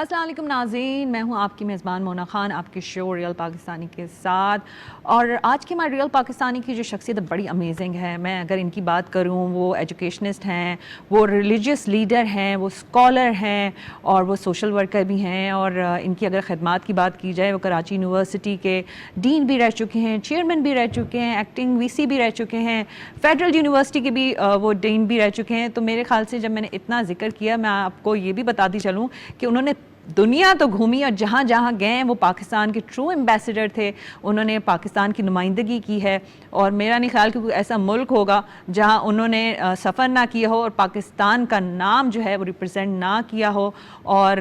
السلام علیکم ناظرین، میں ہوں آپ کی میزبان مونا خان آپ کے شو ریئل پاکستانی کے ساتھ. اور آج کی ہمارے ریئل پاکستانی کی جو شخصیت بڑی امیزنگ ہے. میں اگر ان کی بات کروں، وہ ایجوکیشنسٹ ہیں، وہ ریلیجیس لیڈر ہیں، وہ اسکالر ہیں اور وہ سوشل ورکر بھی ہیں. اور ان کی اگر خدمات کی بات کی جائے، وہ کراچی یونیورسٹی کے ڈین بھی رہ چکے ہیں، چیئرمین بھی رہ چکے ہیں، ایکٹنگ وی سی بھی رہ چکے ہیں، فیڈرل یونیورسٹی کے بھی وہ ڈین بھی رہ چکے ہیں. تو میرے خیال سے جب میں نے اتنا ذکر کیا، میں آپ کو یہ بھی بتاتی چلوں کہ انہوں نے دنیا تو گھومی اور جہاں جہاں گئے وہ پاکستان کے ٹرو ایمبیسڈر تھے. انہوں نے پاکستان کی نمائندگی کی ہے اور میرا نہیں خیال کہ کوئی ایسا ملک ہوگا جہاں انہوں نے سفر نہ کیا ہو اور پاکستان کا نام جو ہے وہ ریپرزینٹ نہ کیا ہو. اور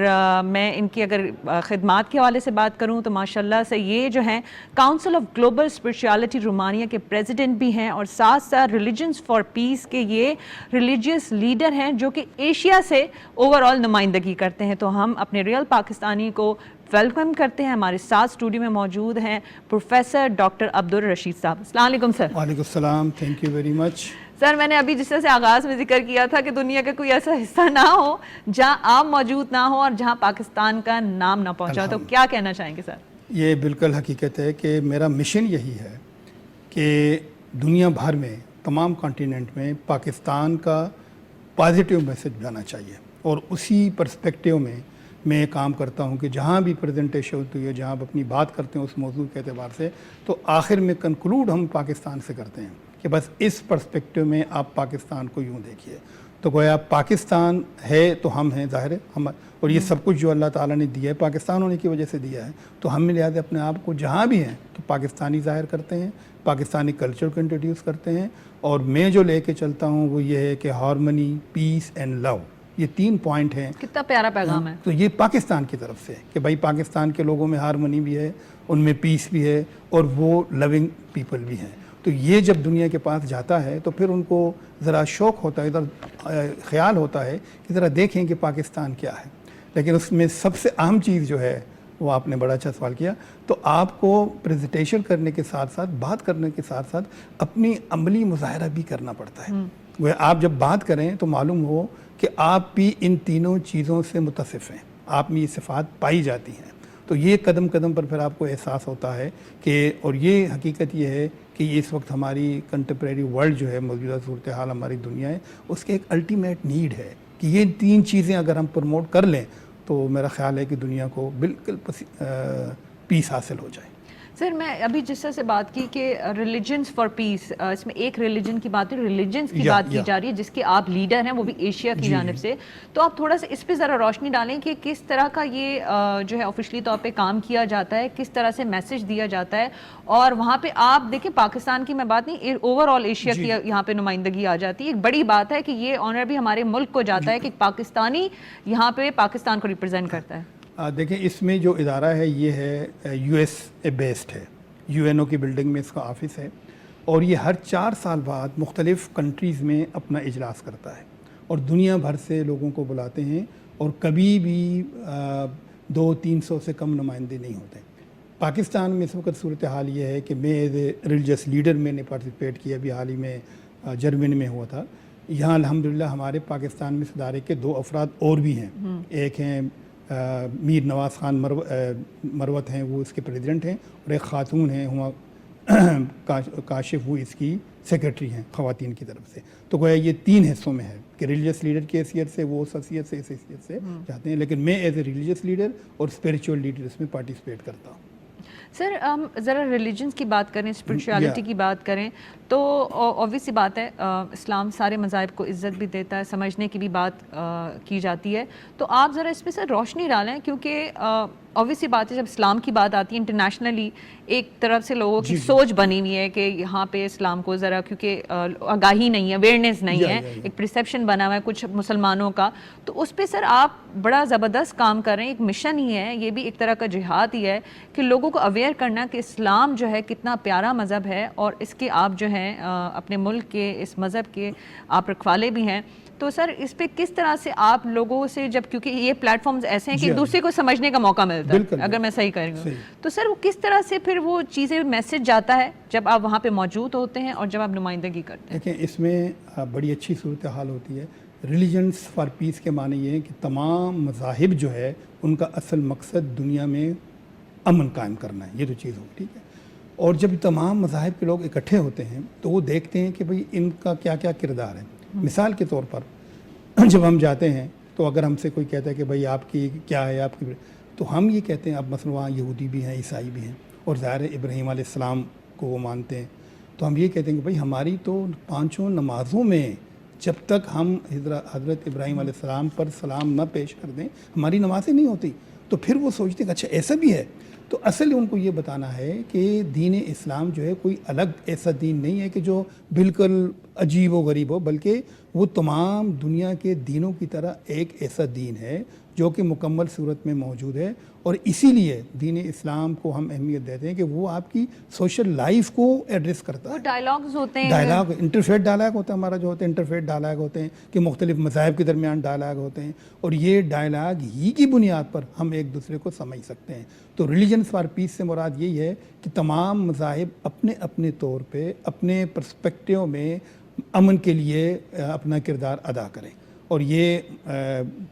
میں ان کی اگر خدمات کے حوالے سے بات کروں تو ماشاءاللہ سے یہ جو ہیں council of global spirituality Romania کے پریزیڈنٹ بھی ہیں اور ساتھ ساتھ ریلیجنس فار پیس کے یہ ریلیجیس لیڈر ہیں جو کہ ایشیا سے اوور آل نمائندگی کرتے ہیں. تو ہم اپنے ریئل پاکستانی کو ویلکم کرتے ہیں. ہمارے ساتھ اسٹوڈیو میں موجود ہیں پروفیسر ڈاکٹر عبدالرشید صاحب. السلام علیکم سر. وعلیکم السلام. Thank you very much. Sir میں نے ابھی جس طرح سے آغاز میں ذکر کیا تھا کہ دنیا کا کوئی ایسا حصہ نہ ہو جہاں آپ موجود نہ ہو اور جہاں پاکستان کا نام نہ پہنچا، تو کیا کہنا چاہیں گے سر؟ یہ بالکل حقیقت ہے کہ میرا مشن یہی ہے کہ دنیا بھر میں تمام کانٹیننٹ میں پاکستان کا پازیٹیو میسج جانا چاہیے. اور اسی پرسپیکٹیو میں میں کام کرتا ہوں کہ جہاں بھی پریزنٹیشن ہوتی ہے، جہاں آپ اپنی بات کرتے ہیں اس موضوع کے اعتبار سے، تو آخر میں کنکلوڈ ہم پاکستان سے کرتے ہیں کہ بس اس پرسپیکٹیو میں آپ پاکستان کو یوں دیکھیے. تو گویا پاکستان ہے تو ہم ہیں، ظاہر ہے ہم، اور یہ سب کچھ جو اللہ تعالیٰ نے دیا ہے پاکستان ہونے کی وجہ سے دیا ہے. تو ہم لہٰذا اپنے آپ کو جہاں بھی ہیں تو پاکستانی ظاہر کرتے ہیں، پاکستانی کلچر کو انٹروڈیوس کرتے ہیں. اور میں جو لے کے چلتا ہوں وہ یہ ہے کہ ہارمنی، پیس اینڈ لو، یہ 3 پوائنٹ ہیں. کتنا پیارا پیغام ہے. تو یہ پاکستان کی طرف سے کہ بھائی پاکستان کے لوگوں میں ہارمنی بھی ہے، ان میں پیس بھی ہے اور وہ لونگ پیپل بھی ہیں. تو یہ جب دنیا کے پاس جاتا ہے تو پھر ان کو ذرا شوق ہوتا ہے، ذرا خیال ہوتا ہے کہ ذرا دیکھیں کہ پاکستان کیا ہے. لیکن اس میں سب سے اہم چیز جو ہے وہ آپ نے بڑا اچھا سوال کیا. تو آپ کو پریزنٹیشن کرنے کے ساتھ ساتھ، بات کرنے کے ساتھ ساتھ اپنی عملی مظاہرہ بھی کرنا پڑتا ہے. وہ آپ جب بات کریں تو معلوم ہو کہ آپ بھی ان تینوں چیزوں سے متصف ہیں، آپ میں یہ صفات پائی جاتی ہیں. تو یہ قدم قدم پر پھر آپ کو احساس ہوتا ہے کہ، اور یہ حقیقت یہ ہے کہ اس وقت ہماری کنٹمپریری ورلڈ جو ہے، موجودہ صورتحال ہماری دنیا ہے، اس کے ایک الٹیمیٹ نیڈ ہے کہ یہ 3 چیزیں اگر ہم پروموٹ کر لیں تو میرا خیال ہے کہ دنیا کو بالکل پیس حاصل ہو جائے. سر میں ابھی جس طرح سے بات کی کہ ریلیجنس فار پیس، اس میں ایک ریلیجن کی بات ہے، ریلیجنس کی بات کی جا رہی ہے جس کے آپ لیڈر ہیں، وہ بھی ایشیا کی جانب سے. تو آپ تھوڑا سا اس پہ ذرا روشنی ڈالیں کہ کس طرح کا یہ جو ہے آفیشلی طور پہ کام کیا جاتا ہے، کس طرح سے میسج دیا جاتا ہے. اور وہاں پہ آپ دیکھیں پاکستان کی میں بات نہیں، اوور آل ایشیا کی یہاں پہ نمائندگی آ جاتی ہے. ایک بڑی بات ہے کہ یہ آنر بھی ہمارے ملک کو جاتا ہے کہ پاکستانی یہاں پہ پاکستان کو ریپرزینٹ کرتا ہے. دیکھیں اس میں جو ادارہ ہے یہ ہے یو ایس اے بیسڈ ہے، یو این او کی بلڈنگ میں اس کا آفس ہے، اور یہ ہر 4 سال بعد مختلف کنٹریز میں اپنا اجلاس کرتا ہے اور دنیا بھر سے لوگوں کو بلاتے ہیں. اور کبھی بھی 200-300 سے کم نمائندے نہیں ہوتے. پاکستان میں اس وقت صورتحال یہ ہے کہ میں ایز اے ریلیجیس لیڈر میں نے پارٹیسپیٹ کیا، ابھی حال ہی میں جرمنی میں ہوا تھا. یہاں الحمدللہ ہمارے پاکستان میں اس ادارے کے 2 افراد اور بھی ہیں. ایک ہیں میر نواز خان مروت ہیں، وہ اس کے پریزیڈنٹ ہیں، اور ایک خاتون ہیں ہما کاشف، وہ اس کی سیکرٹری ہیں خواتین کی طرف سے. تو گویا یہ 3 حصوں میں ہے کہ ریلیجیس لیڈر کی حیثیت سے وہ اس حیثیت سے، اس حیثیت سے جاتے ہیں. لیکن میں ایز اے ریلیجیس لیڈر اور اسپریچول لیڈر اس میں پارٹیسپیٹ کرتا ہوں. سر ہم ذرا ریلیجنس کی بات کریں، اسپرچویلٹی کی بات کریں تو obvious سی بات ہے اسلام سارے مذاہب کو عزت بھی دیتا ہے، سمجھنے کی بھی بات کی جاتی ہے. تو آپ ذرا اس پہ سر روشنی ڈالیں کیونکہ obvious سی بات ہے جب اسلام کی بات آتی ہے انٹرنیشنلی ایک طرف سے لوگوں کی سوچ بنی ہوئی ہے کہ یہاں پہ اسلام کو ذرا کیونکہ آگاہی نہیں ہے، اویئرنیس نہیں ہے، ایک پرسیپشن بنا ہوا ہے کچھ مسلمانوں کا. تو اس پہ سر آپ بڑا زبردست کام کر رہے ہیں، ایک مشن ہی ہے، یہ بھی ایک طرح کا جہاد ہی ہے کہ لوگوں کو اویئر کرنا کہ اسلام جو ہے کتنا پیارا مذہب ہے اور اس کے آپ جو ہیں اپنے ملک کے اس مذہب کے آپ رکھوالے بھی ہیں. تو سر اس پہ کس طرح سے آپ لوگوں سے، جب کیونکہ یہ پلیٹ فارمز ایسے ہیں کہ دوسرے کو سمجھنے کا موقع ملتا ہے اگر میں صحیح کر رہی ہوں، تو سر وہ کس طرح سے پھر وہ چیزیں میسج جاتا ہے جب آپ وہاں پہ موجود ہوتے ہیں اور جب آپ نمائندگی کرتے ہیں؟ دیکھیں اس میں بڑی اچھی صورتحال ہوتی ہے. ریلیجنس فار پیس کے معنی یہ ہے کہ تمام مذاہب جو ہے ان کا اصل مقصد دنیا میں امن قائم کرنا ہے، یہ تو چیز ہو، ٹھیک ہے. اور جب تمام مذاہب کے لوگ اکٹھے ہوتے ہیں تو وہ دیکھتے ہیں کہ بھئی ان کا کیا کیا کردار ہے. مثال کے طور پر جب ہم جاتے ہیں تو اگر ہم سے کوئی کہتا ہے کہ بھئی آپ کی کیا ہے، آپ کی، تو ہم یہ کہتے ہیں اب مثلا وہاں یہودی بھی ہیں، عیسائی بھی ہیں، اور ظاہر ابراہیم علیہ السلام کو وہ مانتے ہیں، تو ہم یہ کہتے ہیں کہ بھئی ہماری تو 5 نمازوں میں جب تک ہم حضرت ابراہیم علیہ السلام پر سلام نہ پیش کر دیں ہماری نمازیں نہیں ہوتی. تو پھر وہ سوچتے ہیں کہ اچھا ایسا بھی ہے. تو اصل ان کو یہ بتانا ہے کہ دین اسلام جو ہے کوئی الگ ایسا دین نہیں ہے کہ جو بالکل عجیب و غریب ہو، بلکہ وہ تمام دنیا کے دینوں کی طرح ایک ایسا دین ہے جو کہ مکمل صورت میں موجود ہے. اور اسی لیے دین اسلام کو ہم اہمیت دیتے ہیں کہ وہ آپ کی سوشل لائف کو ایڈریس کرتا ہے. وہ ڈائلاگز ہوتے ہیں، ڈائلاگ انٹرفیت ڈائلاگ ہوتا ہے ہمارا جو ہوتا ہے، انٹرفیت ڈائلاگ ہوتے ہیں کہ مختلف مذاہب کے درمیان ڈائلاگ ہوتے ہیں، اور یہ ڈائلاگ ہی کی بنیاد پر ہم ایک دوسرے کو سمجھ سکتے ہیں. تو ریلیجنس فار پیس سے مراد یہی ہے کہ تمام مذاہب اپنے اپنے طور پہ اپنے پرسپیکٹیو میں امن کے لیے اپنا کردار ادا کریں. اور یہ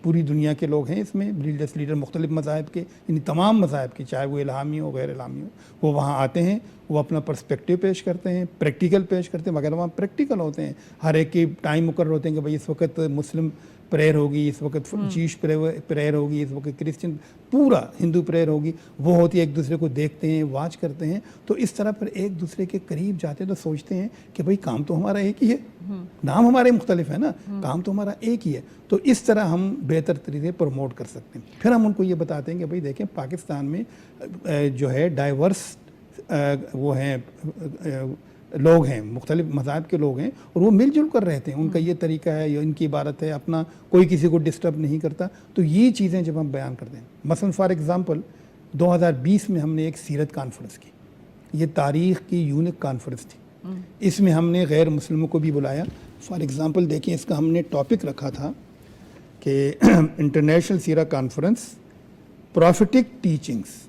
پوری دنیا کے لوگ ہیں اس میں، ریلیجس لیڈر مختلف مذاہب کے، یعنی تمام مذاہب کے، چاہے وہ الہامی ہو غیر الہامی ہو، وہ وہاں آتے ہیں، وہ اپنا پرسپیکٹیو پیش کرتے ہیں، پریکٹیکل پیش کرتے ہیں، مگر وہاں پریکٹیکل ہوتے ہیں. ہر ایک کی ٹائم مقرر ہوتے ہیں کہ بھئی اس وقت مسلم پریئر ہوگی، اس وقت جیوش پریئر ہوگی، اس وقت کرسچن پورا ہندو پریئر ہوگی، وہ ہوتی ہے. ایک دوسرے کو دیکھتے ہیں، واچ کرتے ہیں، تو اس طرح پر ایک دوسرے کے قریب جاتے ہیں تو سوچتے ہیں کہ بھئی کام تو ہمارا ایک ہی ہے، نام ہمارے مختلف ہے نا، کام تو ہمارا ایک ہی ہے. تو اس طرح ہم بہتر طریقے پروموٹ کر سکتے ہیں. پھر ہم ان کو یہ بتاتے ہیں کہ بھئی دیکھیں پاکستان میں جو ہے ڈائیورس وہ ہیں لوگ ہیں، مختلف مذاہب کے لوگ ہیں، اور وہ مل جل کر رہتے ہیں. ان کا یہ طریقہ ہے، یہ ان کی عبادت ہے، اپنا کوئی کسی کو ڈسٹرب نہیں کرتا. تو یہ چیزیں جب ہم بیان کرتے ہیں، مثلا فار ایگزامپل 2020 میں ہم نے ایک سیرت کانفرنس کی، یہ تاریخ کی یونک کانفرنس تھی. اس میں ہم نے غیر مسلموں کو بھی بلایا. فار ایگزامپل دیکھیں، اس کا ہم نے ٹاپک رکھا تھا کہ انٹرنیشنل سیرہ کانفرنس پروفیٹک ٹیچنگس،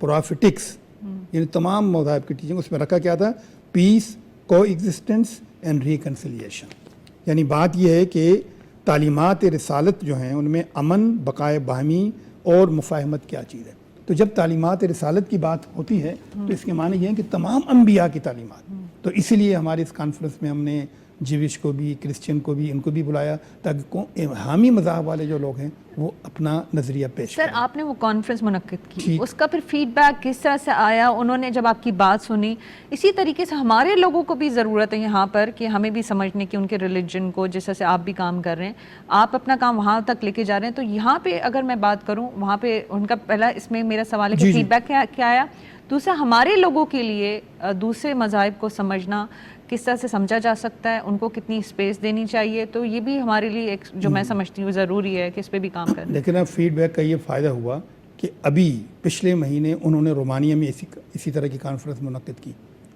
پروفیٹکس یعنی تمام مذاہب کی ٹیچنگ. اس میں رکھا کیا تھا؟ پیس، کو ایگزسٹنس اینڈ ریکنسیلیشن. یعنی بات یہ ہے کہ تعلیمات رسالت جو ہیں ان میں امن، بقائے باہمی اور مفاہمت کیا چیز ہے. تو جب تعلیمات رسالت کی بات ہوتی ہے تو اس کے معنی یہ ہے کہ تمام انبیاء کی تعلیمات. تو اسی لیے ہماری اس کانفرنس میں ہم نے جیوش کو بھی، کرسچن کو بھی، ان کو بھی بلایا تاکہ حامی مذاہب والے جو لوگ ہیں وہ اپنا نظریہ پیش کریں. سر آپ نے وہ کانفرنس منعقد کی، اس کا پھر فیڈ بیک کس طرح سے آیا؟ انہوں نے جب آپ کی بات سنی، اسی طریقے سے ہمارے لوگوں کو بھی ضرورت ہے یہاں پر کہ ہمیں بھی سمجھنے کی ان کے ریلیجن کو، جس طرح سے آپ بھی کام کر رہے ہیں، آپ اپنا کام وہاں تک لے کے جا رہے ہیں. تو یہاں پہ اگر میں بات کروں، وہاں پہ ان کا پہلا اس میں میرا سوال ہے کہ فیڈ بیک کیا آیا؟ دوسرا ہمارے لوگوں کے لیے دوسرے مذاہب کو سمجھنا کس طرح سے سمجھا جا سکتا ہے، ان کو کتنی اسپیس دینی چاہیے؟ تو یہ بھی ہمارے لیے ایک جو میں سمجھتی ہوں ضروری ہے کہ اس پہ بھی کام کریں. لیکن اب فیڈ بیک کا یہ فائدہ ہوا کہ ابھی پچھلے مہینے انہوں نے رومانیہ میں اسی طرح کی کانفرنس منعقد کی.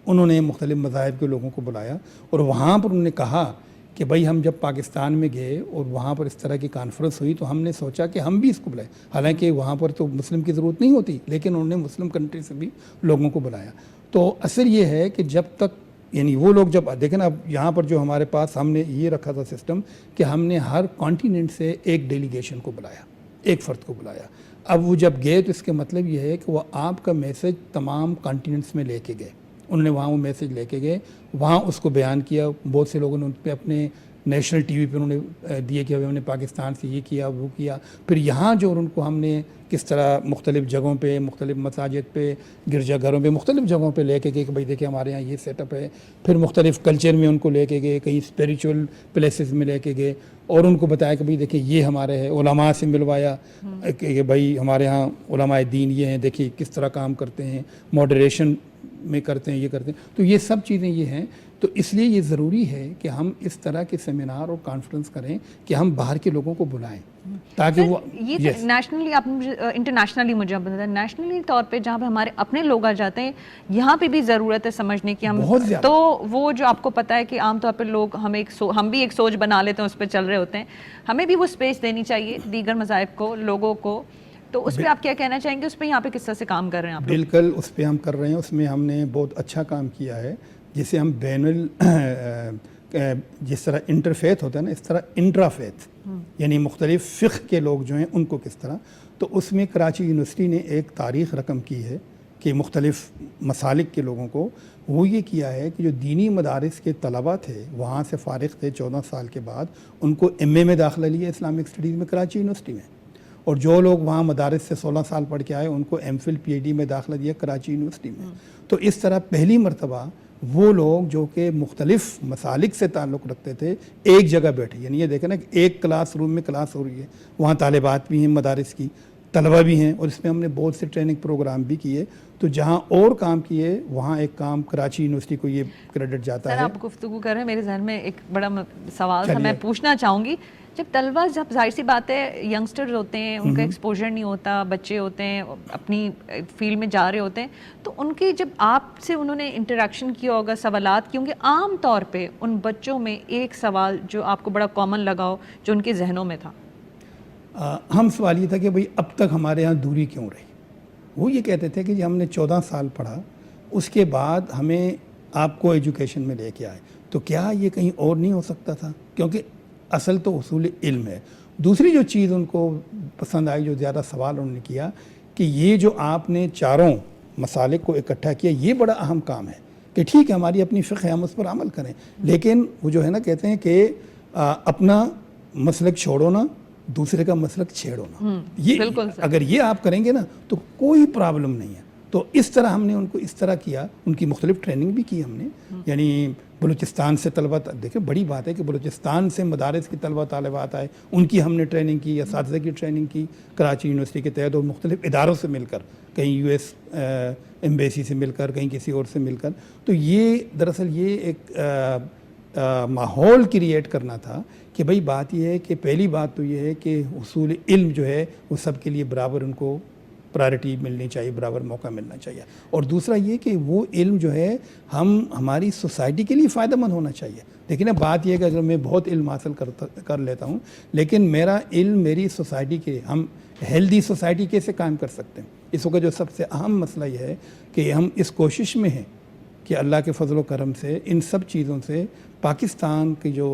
انہوں نے مختلف مذاہب کے لوگوں کو بلایا اور وہاں پر انہوں نے کہا کہ بھائی ہم جب پاکستان میں گئے اور وہاں پر اس طرح کی کانفرنس ہوئی تو ہم نے سوچا کہ ہم بھی اس کو بلائیں. حالانکہ وہاں پر تو مسلم کی ضرورت نہیں ہوتی، لیکن انہوں نے مسلم کنٹری سے بھی لوگوں کو بلایا. تو اثر یہ ہے کہ جب تک یعنی وہ لوگ جب دیکھیں نا، اب یہاں پر جو ہمارے پاس ہم نے یہ رکھا تھا سسٹم کہ ہم نے ہر کانٹیننٹ سے ایک ڈیلیگیشن کو بلایا، ایک فرد کو بلایا. اب وہ جب گئے تو اس کے مطلب یہ ہے کہ وہ آپ کا میسج تمام کانٹیننٹس میں لے کے گئے. انہوں نے وہاں وہ میسج لے کے گئے، وہاں اس کو بیان کیا. بہت سے لوگوں نے ان پہ اپنے نیشنل ٹی وی پہ انہوں نے دیے کہ ہم نے پاکستان سے یہ کیا وہ کیا. پھر یہاں جو ان کو ہم نے کس طرح مختلف جگہوں پہ، مختلف مساجد پہ، گرجا گھروں پہ، مختلف جگہوں پہ لے کے گئے کہ بھائی دیکھیں ہمارے یہاں یہ سیٹ اپ ہے. پھر مختلف کلچر میں ان کو لے کے گئے، کئی اسپریچول پلیسز میں لے کے گئے اور ان کو بتایا کہ بھائی دیکھیں یہ ہمارے ہے. علماء سے ملوایا کہ بھائی ہمارے ہاں علماء دین یہ ہیں، دیکھیے کس طرح کام کرتے ہیں، ماڈریشن میں کرتے ہیں، یہ کرتے ہیں. تو یہ سب چیزیں یہ ہیں. تو اس لیے یہ ضروری ہے کہ ہم اس طرح کے سیمینار اور کانفرنس کریں کہ ہم باہر کے لوگوں کو بلائیں تاکہ وہ یہ نیشنلی، آپ نے انٹرنیشنلی مجھے بتایا، نیشنلی طور پہ جہاں پہ ہمارے اپنے لوگ آ جاتے ہیں، یہاں پہ بھی ضرورت ہے سمجھنے کی. ہم تو وہ جو آپ کو پتہ ہے کہ عام طور پہ لوگ ہم بھی ایک سوچ بنا لیتے ہیں، اس پہ چل رہے ہوتے ہیں. ہمیں بھی وہ اسپیس دینی چاہیے دیگر مذاہب کو، لوگوں کو. تو اس پہ آپ کیا کہنا چاہیں گے؟ اس پہ یہاں پہ کس طرح سے کام کر رہے ہیں آپ؟ بالکل اس پہ ہم کر رہے ہیں. اس میں ہم نے بہت اچھا کام کیا ہے جسے ہم جس طرح انٹرفیتھ ہوتا ہے نا، اس طرح انٹرافیتھ یعنی مختلف فقہ کے لوگ جو ہیں ان کو کس طرح. تو اس میں کراچی یونیورسٹی نے ایک تاریخ رقم کی ہے کہ مختلف مسالک کے لوگوں کو وہ یہ کیا ہے کہ جو دینی مدارس کے طلباء تھے وہاں سے فارغ تھے 14 سال کے بعد، ان کو ایم اے میں داخلہ لیا اسلامک اسٹڈیز میں کراچی یونیورسٹی میں، اور جو لوگ وہاں مدارس سے 16 سال پڑھ کے آئے ان کو MPhil PhD میں داخلہ دیا کراچی یونیورسٹی میں. تو اس طرح پہلی مرتبہ وہ لوگ جو کہ مختلف مسالک سے تعلق رکھتے تھے ایک جگہ بیٹھے، یعنی یہ دیکھیں نا کہ ایک کلاس روم میں کلاس ہو رہی ہے، وہاں طالبات بھی ہیں مدارس کی، طلبہ بھی ہیں، اور اس میں ہم نے بہت سے ٹریننگ پروگرام بھی کیے. تو جہاں اور کام کیے وہاں ایک کام کراچی یونیورسٹی کو یہ کریڈٹ جاتا ہے. سر آپ گفتگو کر رہے ہیں، میرے ذہن میں ایک بڑا سوال تھا، میں پوچھنا چاہوں گی. جب طلبہ، جب ظاہر سی بات ہے ینگسٹرز ہوتے ہیں، ان کا ایکسپوجر نہیں ہوتا، بچے ہوتے ہیں اپنی فیلڈ میں جا رہے ہوتے ہیں، تو ان کی جب آپ سے انہوں نے انٹریکشن کیا ہوگا، سوالات کیے ہوں گے، عام طور پہ ان بچوں میں ایک سوال جو آپ کو بڑا کامن لگا ہو جو ان کے ذہنوں میں تھا؟ ہم سوال یہ تھا کہ بھئی اب تک ہمارے ہاں دوری کیوں رہی. وہ یہ کہتے تھے کہ جی ہم نے 14 سال پڑھا، اس کے بعد ہمیں آپ کو ایجوکیشن میں لے کے آئے، تو کیا یہ کہیں اور نہیں ہو سکتا تھا؟ کیونکہ اصل تو اصول علم ہے. دوسری جو چیز ان کو پسند آئی، جو زیادہ سوال انہوں نے کیا، کہ یہ جو آپ نے چاروں مسالک کو اکٹھا کیا، یہ بڑا اہم کام ہے. کہ ٹھیک ہے ہماری اپنی فقہ ہے، ہم اس پر عمل کریں، لیکن وہ جو ہے نا کہتے ہیں کہ اپنا مسلک چھوڑو نا، دوسرے کا مسلک چھیڑو نا. یہ اگر یہ آپ کریں گے نا تو کوئی پرابلم نہیں ہے. تو اس طرح ہم نے ان کو اس طرح کیا، ان کی مختلف ٹریننگ بھی کی ہم نے. یعنی بلوچستان سے طلبہ، دیکھیں بڑی بات ہے کہ بلوچستان سے مدارس کی طلبہ طالبات آئے، ان کی ہم نے ٹریننگ کی، اساتذہ کی ٹریننگ کی کراچی یونیورسٹی کے تحت، اور مختلف اداروں سے مل کر، کہیں یو ایس ایمبیسی سے مل کر، کہیں کسی اور سے مل کر. تو یہ دراصل یہ ایک ماحول کریٹ کرنا تھا کہ بھئی بات یہ ہے کہ پہلی بات تو یہ ہے کہ حصول علم جو ہے وہ سب کے لیے برابر ان کو پرائرٹی ملنی چاہیے، برابر موقع ملنا چاہیے. اور دوسرا یہ کہ وہ علم جو ہے ہماری سوسائٹی کے لیے فائدہ مند ہونا چاہیے. دیکھیں نا بات یہ ہے کہ اگر میں بہت علم حاصل کر لیتا ہوں، لیکن میرا علم میری سوسائٹی کے، ہم ہیلدی سوسائٹی کیسے قائم کر سکتے ہیں؟ اس وقت جو سب سے اہم مسئلہ یہ ہے کہ ہم اس کوشش میں ہیں کہ اللہ کے فضل و کرم سے ان سب چیزوں سے پاکستان کی جو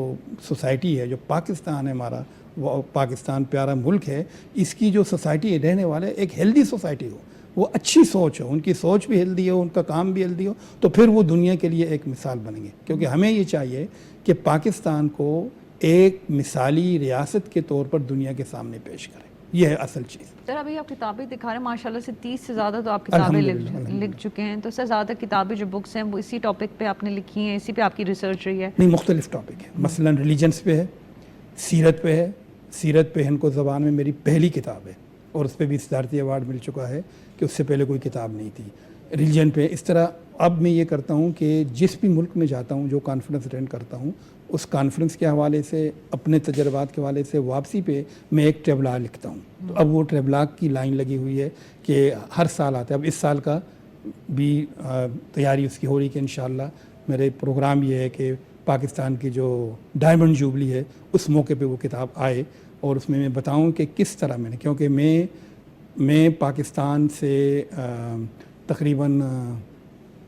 سوسائٹی ہے، جو پاکستان ہے ہمارا، وہ پاکستان پیارا ملک ہے، اس کی جو سوسائٹی رہنے والے ایک ہیلدی سوسائٹی ہو، وہ اچھی سوچ ہو، ان کی سوچ بھی ہیلدی ہو، ان کا کام بھی ہیلدی ہو، تو پھر وہ دنیا کے لیے ایک مثال بنیں گے. کیونکہ ہمیں یہ چاہیے کہ پاکستان کو ایک مثالی ریاست کے طور پر دنیا کے سامنے پیش کریں. یہ ہے اصل چیز. سر ابھی آپ کتابیں دکھا رہے ہیں، ماشاءاللہ سے 30 سے زیادہ تو آپ کتابیں لکھ چکے ہیں. تو سر زیادہ کتابیں جو بکس ہیں وہ اسی ٹاپک پہ آپ نے لکھی ہیں، اسی پہ آپ کی ریسرچ رہی ہے؟ نہیں، مختلف ٹاپک ہے. مثلا ریلیجنس پہ ہے، سیرت پہ ہے. سیرت پہ ہند کو زبان میں میری پہلی کتاب ہے، اور اس پہ بھی صدارتی ایوارڈ مل چکا ہے کہ اس سے پہلے کوئی کتاب نہیں تھی. ریلیجن پہ اس طرح اب میں یہ کرتا ہوں کہ جس بھی ملک میں جاتا ہوں، جو کانفرنس اٹینڈ کرتا ہوں، اس کانفرنس کے حوالے سے، اپنے تجربات کے حوالے سے، واپسی پہ میں ایک ٹریولاگ لکھتا ہوں. تو اب وہ ٹریولاگ کی لائن لگی ہوئی ہے کہ ہر سال آتا ہے. اب اس سال کا بھی تیاری اس کی ہو رہی کہ انشاءاللہ میرے پروگرام یہ ہے کہ پاکستان کی جو ڈائمنڈ جوبلی ہے اس موقع پہ وہ کتاب آئے، اور اس میں بتاؤں کہ کس طرح میں نے، کیونکہ میں پاکستان سے تقریباً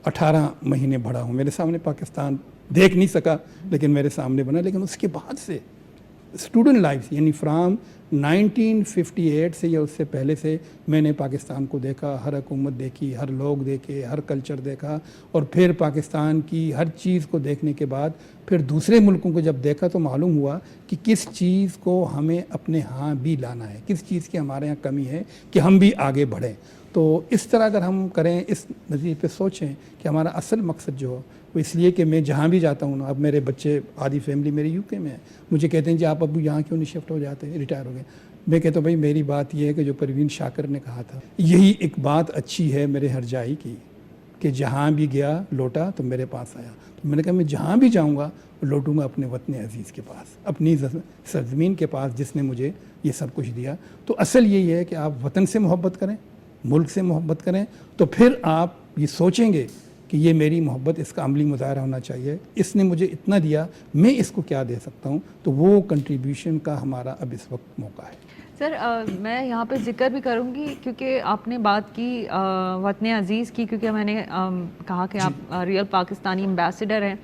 18 مہینے بڑھا ہوں. میرے سامنے پاکستان دیکھ نہیں سکا لیکن میرے سامنے بنا. لیکن اس کے بعد سے اسٹوڈنٹ لائف، یعنی فرام 1958 سے یا اس سے پہلے سے میں نے پاکستان کو دیکھا، ہر حکومت دیکھی، ہر لوگ دیکھے، ہر کلچر دیکھا، اور پھر پاکستان کی ہر چیز کو دیکھنے کے بعد پھر دوسرے ملکوں کو جب دیکھا تو معلوم ہوا کہ کس چیز کو ہمیں اپنے ہاں بھی لانا ہے، کس چیز کی ہمارے ہاں کمی ہے کہ ہم بھی آگے بڑھیں. تو اس طرح اگر ہم کریں، اس نظریے پہ سوچیں کہ ہمارا اصل مقصد جو ہو وہ اس لیے کہ میں جہاں بھی جاتا ہوں نا، اب میرے بچے، آدھی فیملی میری یو کے میں ہے، مجھے کہتے ہیں جی آپ ابو یہاں کیوں نہیں شفٹ ہو جاتے، ریٹائر ہو گئے. میں کہتا ہوں بھائی میری بات یہ ہے کہ جو پروین شاکر نے کہا تھا، یہی ایک بات اچھی ہے میرے ہر جائی کی کہ جہاں بھی گیا لوٹا تو میرے پاس آیا. تو میں نے کہا میں جہاں بھی جاؤں گا لوٹوں گا اپنے وطن عزیز کے پاس، اپنی سرزمین کے پاس جس نے مجھے یہ سب کچھ دیا. تو اصل یہی ہے کہ آپ وطن سے محبت کریں، ملک سے محبت کریں، تو پھر آپ یہ سوچیں گے کہ یہ میری محبت، اس کا عملی مظاہرہ ہونا چاہیے، اس نے مجھے اتنا دیا، میں اس کو کیا دے سکتا ہوں. تو وہ کنٹریبیوشن کا ہمارا اب اس وقت موقع ہے. سر میں یہاں پہ ذکر بھی کروں گی کیونکہ آپ نے بات کی وطن عزیز کی، کیونکہ میں نے کہا کہ آپ ریئل پاکستانی ایمبیسڈر ہیں،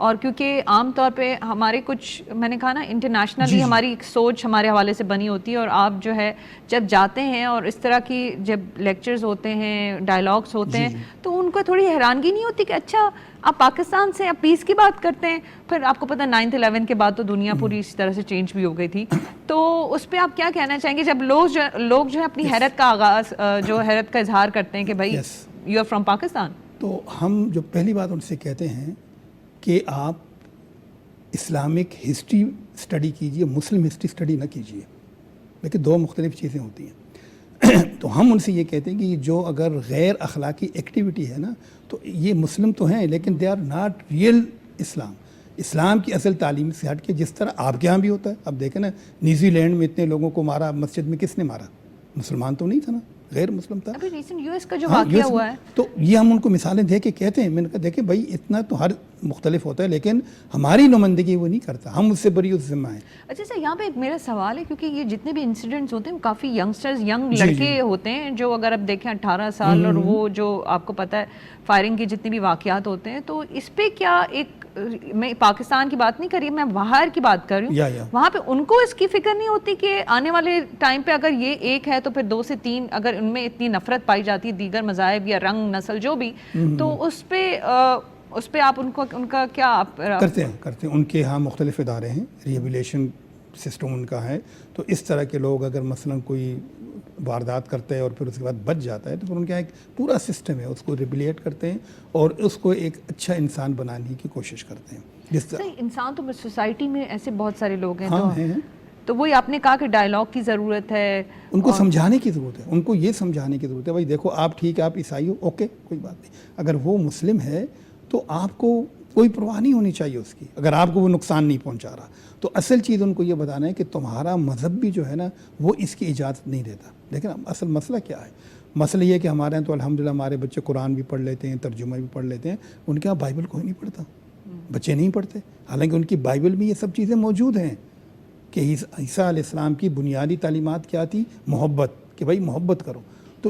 اور کیونکہ عام طور پہ ہمارے کچھ میں نے کہا نا انٹرنیشنلی ہماری ایک سوچ ہمارے حوالے سے بنی ہوتی ہے، اور آپ جو ہے جب جاتے ہیں اور اس طرح کی جب لیکچرز ہوتے ہیں، ڈائلاگس ہوتے ہیں، تو ان کو تھوڑی حیرانگی نہیں ہوتی کہ اچھا آپ پاکستان سے آپ پیس کی بات کرتے ہیں؟ پھر آپ کو پتہ 9/11 کے بعد تو دنیا پوری اسی طرح سے چینج بھی ہو گئی تھی، تو اس پہ آپ کیا کہنا چاہیں گے جب لوگ جو ہے اپنی حیرت کا آغاز جو حیرت کا اظہار کرتے ہیں کہ بھائی یو آر فرام پاکستان؟ تو ہم جو پہلی بات ان سے کہتے ہیں کہ آپ اسلامک ہسٹری اسٹڈی کیجئے، مسلم ہسٹری اسٹڈی نہ کیجئے، لیکن دو مختلف چیزیں ہوتی ہیں۔ تو ہم ان سے یہ کہتے ہیں کہ جو اگر غیر اخلاقی ایکٹیویٹی ہے نا، تو یہ مسلم تو ہیں لیکن دے آر ناٹ ریئل اسلام، اسلام کی اصل تعلیم سے ہٹ کے، جس طرح آپ کے ہاں بھی ہوتا ہے۔ اب دیکھیں نا، نیوزی لینڈ میں اتنے لوگوں کو مارا، مسجد میں کس نے مارا؟ مسلمان تو نہیں تھا نا، غیر مسلم تھا۔ ابھی ریسنٹ یو ایس کا جو واقعہ ہوا ہے، تو یہ ہم ان کو مثالیں دے کے کہتے ہیں، میں نے کہا دیکھیں بھائی اتنا تو ہر مختلف ہوتا ہے لیکن ہماری نمائندگی وہ نہیں کرتا، ہم اس سے بری اس ذمہ ہیں۔ اچھا سر، یہاں پہ ایک میرا سوال ہے، کیونکہ یہ جتنے بھی انسیڈنٹس ہوتے ہیں وہ کافی ینگسٹرز، ینگ لڑکے ہوتے ہیں جو اگر آپ دیکھیں 18 سال، اور وہ جو آپ کو پتہ ہے فائرنگ کے جتنے بھی واقعات ہوتے ہیں، تو اس پہ کیا ایک، میں پاکستان کی بات نہیں کر رہی، میں باہر کی بات کر رہی ہوں، وہاں پہ ان کو اس کی فکر نہیں ہوتی کہ آنے والے ٹائم پہ اگر یہ ایک ہے تو پھر 2 سے 3 اگر ان میں اتنی نفرت پائی جاتی ہے دیگر مذاہب یا رنگ نسل جو بھی، تو اس پہ آپ ان کا کیا آپ کرتے ہیں؟ ان کے ہاں مختلف ادارے ہیں، ریہیبلیشن سسٹم ان کا ہے، تو اس طرح کے لوگ اگر مثلا کوئی واردات کرتے ہیں اور پھر اس کے بعد بچ جاتا ہے تو پھر ان کا ایک پورا سسٹم ہے، اس کو ریبلیٹ کرتے ہیں اور اس کو ایک اچھا انسان بنانے کی کوشش کرتے ہیں۔ جس طرح انسان تو سوسائٹی میں ایسے بہت سارے لوگ ہیں، ہیں، تو وہی آپ نے کہا کہ ڈائلاگ کی ضرورت ہے، ان کو سمجھانے کی ضرورت ہے، ان کو یہ سمجھانے کی ضرورت ہے بھائی دیکھو آپ ٹھیک ہے، آپ عیسائی ہو، اوکے کوئی بات نہیں، اگر وہ مسلم ہے تو آپ کو کوئی پرواہ نہیں ہونی چاہیے اس کی، اگر آپ کو وہ نقصان نہیں پہنچا رہا، تو اصل چیز ان کو یہ بتانا ہے کہ تمہارا مذہب بھی جو ہے نا وہ اس کی اجازت نہیں دیتا۔ لیکن اصل مسئلہ کیا ہے؟ مسئلہ یہ ہے کہ ہمارے یہاں تو الحمدللہ ہمارے بچے قرآن بھی پڑھ لیتے ہیں، ترجمہ بھی پڑھ لیتے ہیں، ان کے یہاں بائبل کوئی نہیں پڑھتا، بچے نہیں پڑھتے، حالانکہ ان کی بائبل میں یہ سب چیزیں موجود ہیں کہ عیسیٰ علیہ السلام کی بنیادی تعلیمات کیا تھی؟ محبت، کہ بھائی محبت کرو۔ تو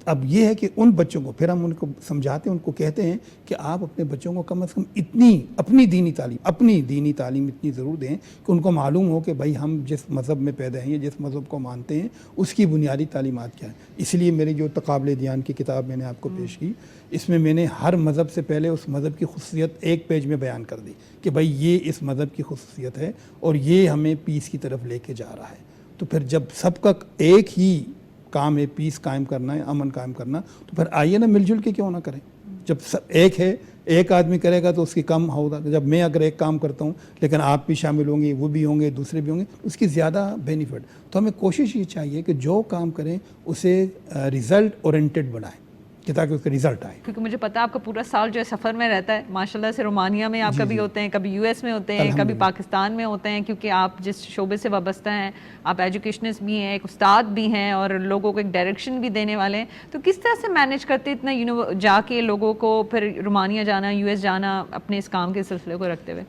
اب یہ ہے کہ ان بچوں کو پھر ہم ان کو سمجھاتے ہیں، ان کو کہتے ہیں کہ آپ اپنے بچوں کو کم از کم اتنی اپنی دینی تعلیم اتنی ضرور دیں کہ ان کو معلوم ہو کہ بھائی ہم جس مذہب میں پیدا ہیں یا جس مذہب کو مانتے ہیں اس کی بنیادی تعلیمات کیا ہیں۔ اس لیے میری جو تقابل دیان کی کتاب میں نے آپ کو پیش کی، اس میں نے ہر مذہب سے پہلے اس مذہب کی خصوصیت ایک پیج میں بیان کر دی کہ بھائی یہ اس مذہب کی خصوصیت ہے اور یہ ہمیں پیس کی طرف لے کے جا رہا ہے۔ تو پھر جب سب کا ایک ہی کام ہے، پیس قائم کرنا ہے، امن قائم کرنا، تو پھر آئیے نا مل جل کے کیوں نہ کریں؟ جب سب ایک ہے، ایک آدمی کرے گا تو اس کی کم ہوگا، جب میں اگر ایک کام کرتا ہوں لیکن آپ بھی شامل ہوں گے، وہ بھی ہوں گے، دوسرے بھی ہوں گے، اس کی زیادہ بینیفٹ۔ تو ہمیں کوشش یہ چاہیے کہ جو کام کریں اسے ریزلٹ اورینٹڈ بنائیں کہ تاکہ اس کا ریزلٹ آئے۔ کیونکہ مجھے پتا ہے آپ کا پورا سال جو ہے سفر میں رہتا ہے، ماشاءاللہ سے رومانیہ میں آپ کبھی ہوتے ہیں، کبھی یو ایس میں ہوتے ہیں، کبھی پاکستان میں ہوتے ہیں، کیونکہ آپ جس شعبے سے وابستہ ہیں، آپ ایجوکیشنسٹ بھی ہیں، ایک استاد بھی ہیں اور لوگوں کو ایک ڈائریکشن بھی دینے والے ہیں، تو کس طرح سے مینیج کرتے اتنا جا کے لوگوں کو پھر رومانیہ جانا، یو ایس جانا، اپنے اس کام کے سلسلے کو رکھتے ہوئے؟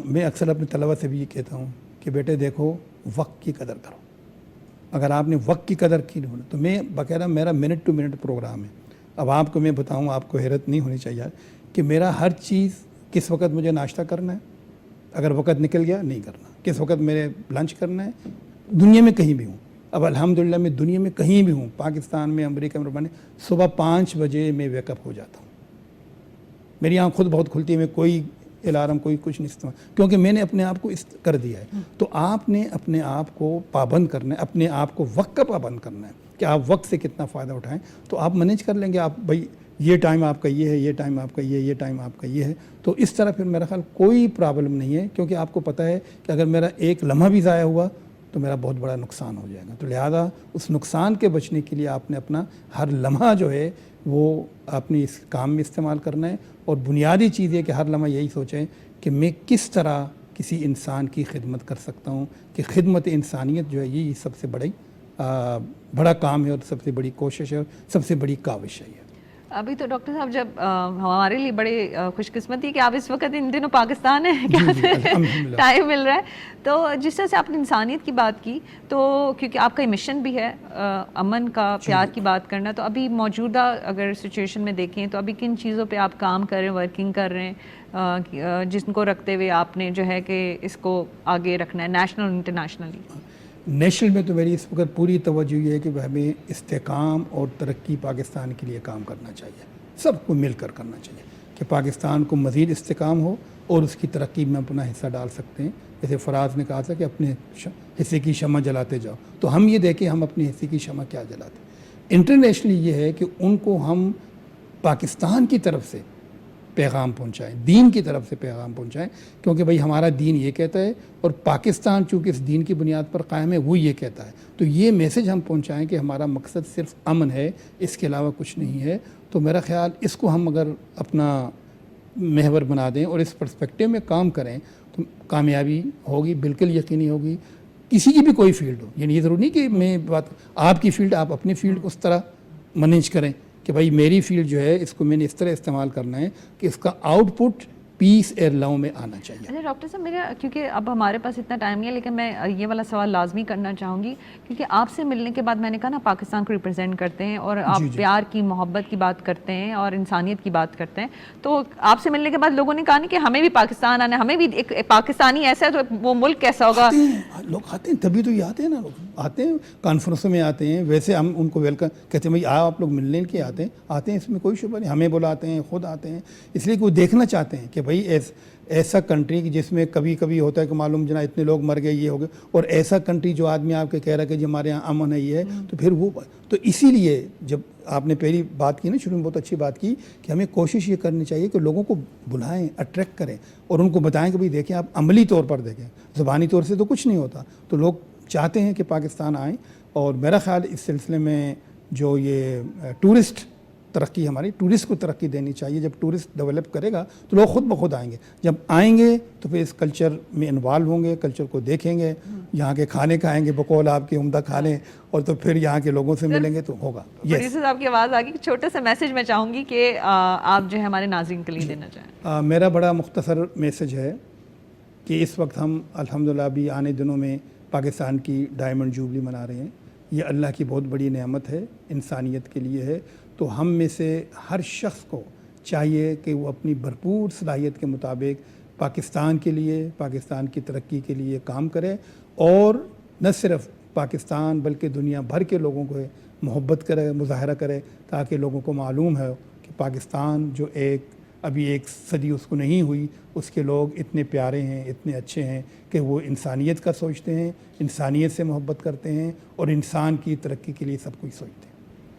میں اکثر اپنے طلبہ سے بھی یہ کہتا ہوں کہ بیٹے دیکھو وقت کی قدر کرو، اگر آپ نے وقت کی قدر کی نہیں تو میں باقاعدہ میرا منٹ ٹو منٹ پروگرام ہے۔ اب آپ کو میں بتاؤں، آپ کو حیرت نہیں ہونی چاہیے کہ میرا ہر چیز کس وقت مجھے ناشتہ کرنا ہے، اگر وقت نکل گیا نہیں کرنا، کس وقت میرے لنچ کرنا ہے، دنیا میں کہیں بھی ہوں۔ اب الحمدللہ میں دنیا میں کہیں بھی ہوں، پاکستان میں، امریکہ میں، صبح 5 بجے میں ویک اپ ہو جاتا ہوں، میری آنکھ خود بہت کھلتی ہے، میں کوئی الارم کوئی کچھ نہیں استعمال، کیونکہ میں نے اپنے آپ کو کر دیا ہے۔ تو آپ نے اپنے آپ کو پابند کرنا ہے، اپنے آپ کو وقت کا پابند کرنا ہے کہ آپ وقت سے کتنا فائدہ اٹھائیں، تو آپ مینیج کر لیں گے۔ آپ بھائی یہ ٹائم آپ کا یہ ہے، یہ ٹائم آپ کا یہ ٹائم آپ کا یہ ہے، تو اس طرح پھر میرا خیال کوئی پرابلم نہیں ہے، کیونکہ آپ کو پتہ ہے کہ اگر میرا ایک لمحہ بھی ضائع ہوا تو میرا بہت بڑا نقصان ہو جائے گا۔ تو لہٰذا اس نقصان کے بچنے کے لیے آپ نے اپنا ہر لمحہ جو ہے وہ اپنی اس کام میں استعمال کرنا ہے، اور بنیادی چیز ہے کہ ہر لمحہ یہی سوچیں کہ میں کس طرح کسی انسان کی خدمت کر سکتا ہوں، کہ خدمت انسانیت جو ہے یہ سب سے بڑا کام ہے اور سب سے بڑی کوشش ہے اور سب سے بڑی کاوش ہے۔ ابھی تو ڈاکٹر صاحب جب ہمارے لیے بڑے خوش قسمتی کہ آپ اس وقت ان دنوں پاکستان ہیں، ٹائم مل رہا ہے، تو جس طرح سے آپ نے انسانیت کی بات کی، تو کیونکہ آپ کا مشن بھی ہے امن کا، پیار کی بات کرنا، تو ابھی موجودہ اگر سچویشن میں دیکھیں تو ابھی کن چیزوں پہ آپ کام کر رہے ہیں، ورکنگ کر رہے ہیں، جن کو رکھتے ہوئے آپ نے جو ہے کہ اس کو آگے رکھنا ہے نیشنل اور انٹرنیشنلی؟ نیشنل میں تو میری اس وقت پوری توجہ یہ ہے کہ ہمیں استحکام اور ترقی پاکستان کے لیے کام کرنا چاہیے، سب کو مل کر کرنا چاہیے کہ پاکستان کو مزید استحکام ہو اور اس کی ترقی میں اپنا حصہ ڈال سکتے ہیں. جیسے فراز نے کہا تھا کہ اپنے حصے کی شمع جلاتے جاؤ، تو ہم یہ دیکھیں ہم اپنے حصے کی شمع کیا جلاتے ہیں. انٹرنیشنلی یہ ہے کہ ان کو ہم پاکستان کی طرف سے پیغام پہنچائیں، دین کی طرف سے پیغام پہنچائیں، کیونکہ بھئی ہمارا دین یہ کہتا ہے اور پاکستان چونکہ اس دین کی بنیاد پر قائم ہے وہ یہ کہتا ہے. تو یہ میسج ہم پہنچائیں کہ ہمارا مقصد صرف امن ہے، اس کے علاوہ کچھ نہیں ہے. تو میرا خیال اس کو ہم اگر اپنا محور بنا دیں اور اس پرسپیکٹیو میں کام کریں تو کامیابی ہوگی، بالکل یقینی ہوگی. کسی کی بھی کوئی فیلڈ ہو، یعنی یہ ضروری نہیں کہ میں بات آپ کی فیلڈ، آپ اپنی فیلڈ کو اس طرح مینیج کریں کہ بھائی میری فیلڈ جو ہے اس کو میں نے اس طرح استعمال کرنا ہے کہ اس کا آؤٹ پٹ پیس اور لو میں آنا چاہیے. اچھا ڈاکٹر صاحب، میرا کیونکہ اب ہمارے پاس اتنا ٹائم نہیں ہے، لیکن میں یہ والا سوال لازمی کرنا چاہوں گی کیونکہ آپ سے ملنے کے بعد میں نے کہا نا پاکستان کو ریپرزینٹ کرتے ہیں اور آپ پیار کی، محبت کی بات کرتے ہیں اور انسانیت کی بات کرتے ہیں، تو آپ سے ملنے کے بعد لوگوں نے کہا نہیں کہ ہمیں بھی پاکستان آنا ہے، ہمیں بھی ایک پاکستانی ایسا ہے تو وہ ملک کیسا ہوگا. لوگ آتے ہیں تبھی تو یہ آتے ہیں نا، لوگ آتے ہیں کانفرنسوں میں آتے ہیں، ویسے ہم ان کو ویلکم کہتے ہیں بھائی آپ لوگ ملنے کے آتے ہیں، اس میں کوئی شبہ نہیں. ہمیں بلاتے ہیں، خود آتے ہیں، اس لیے کہ وہ دیکھنا چاہتے ہیں کہ بھائی ایسا کنٹری جس میں کبھی کبھی ہوتا ہے کہ معلوم جنا اتنے لوگ مر گئے، یہ ہو گئے، اور ایسا کنٹری جو آدمی آپ کے کہہ رہا ہے کہ جی ہمارے یہاں امن ہے یہ ہے، تو پھر وہ تو اسی لیے جب آپ نے پہلی بات کی نا شروع میں، بہت اچھی بات کی کہ ہمیں کوشش یہ کرنی چاہیے کہ لوگوں کو بلائیں، اٹریکٹ کریں اور ان کو بتائیں کہ بھئی دیکھیں آپ عملی طور پر دیکھیں، زبانی طور سے تو کچھ نہیں ہوتا. تو لوگ چاہتے ہیں کہ پاکستان آئیں، اور میرا خیال اس سلسلے میں جو یہ ٹورسٹ ترقی، ہماری ٹورسٹ کو ترقی دینی چاہیے. جب ٹورسٹ ڈیولپ کرے گا تو لوگ خود بخود آئیں گے، جب آئیں گے تو پھر اس کلچر میں انوالو ہوں گے، کلچر کو دیکھیں گے، یہاں کے کھانے کھائیں گے، بقول آپ کے عمدہ کھانے، اور تو پھر یہاں کے لوگوں سے ملیں گے تو ہوگا. پروڈیوسر صاحب کی آواز آ گئی، چھوٹا سا میسج میں چاہوں گی کہ آپ جو ہے ہمارے ناظرین کے لیے دینا چاہیں. میرا بڑا مختصر میسج ہے کہ اس وقت ہم الحمدللہ ابھی آنے دنوں میں پاکستان کی ڈائمنڈ جوبلی منا رہے ہیں. یہ اللہ کی بہت بڑی نعمت ہے، انسانیت کے لیے ہے. تو ہم میں سے ہر شخص کو چاہیے کہ وہ اپنی بھرپور صلاحیت کے مطابق پاکستان کے لیے، پاکستان کی ترقی کے لیے کام کرے، اور نہ صرف پاکستان بلکہ دنیا بھر کے لوگوں کو محبت کرے، مظاہرہ کرے، تاکہ لوگوں کو معلوم ہے کہ پاکستان جو ابھی ایک صدی اس کو نہیں ہوئی، اس کے لوگ اتنے پیارے ہیں، اتنے اچھے ہیں کہ وہ انسانیت کا سوچتے ہیں، انسانیت سے محبت کرتے ہیں اور انسان کی ترقی کے لیے سب کچھ سوچتے ہیں.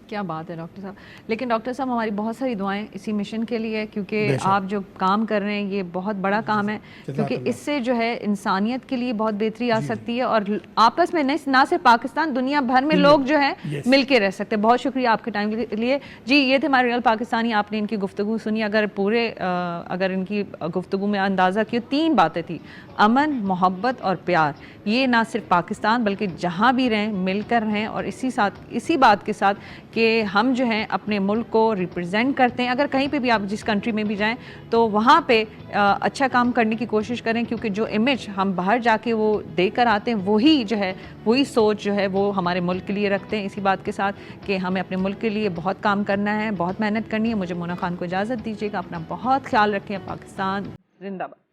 کیا بات ہے ڈاکٹر صاحب. لیکن ڈاکٹر صاحب ہماری بہت ساری دعائیں اسی مشن کے لیے، کیونکہ آپ جو کام کر رہے ہیں یہ بہت بڑا کام ہے، کیونکہ اس سے جو ہے انسانیت کے لیے بہت بہتری آ سکتی ہے، اور آپس میں نہ صرف پاکستان، دنیا بھر میں لوگ جو ہے مل کے رہ سکتے ہیں. بہت شکریہ آپ کے ٹائم کے لیے. جی یہ تھے ہمارے ریئل پاکستانی، آپ نے ان کی گفتگو سنی. اگر ان کی گفتگو میں اندازہ کیا 3 باتیں تھیں: امن، محبت اور پیار. یہ نہ صرف پاکستان بلکہ جہاں بھی رہیں مل کر رہیں، اور اسی بات کے ساتھ کہ ہم جو ہیں اپنے ملک کو ریپرزینٹ کرتے ہیں. اگر کہیں پہ بھی آپ جس کنٹری میں بھی جائیں تو وہاں پہ اچھا کام کرنے کی کوشش کریں، کیونکہ جو امیج ہم باہر جا کے وہ دے کر آتے ہیں وہی سوچ جو ہے وہ ہمارے ملک کے لیے رکھتے ہیں. اسی بات کے ساتھ کہ ہمیں اپنے ملک کے لیے بہت کام کرنا ہے، بہت محنت کرنی ہے. مجھے مونا خان کو اجازت دیجیے گا. اپنا بہت خیال رکھیں. پاکستان زندہ باد.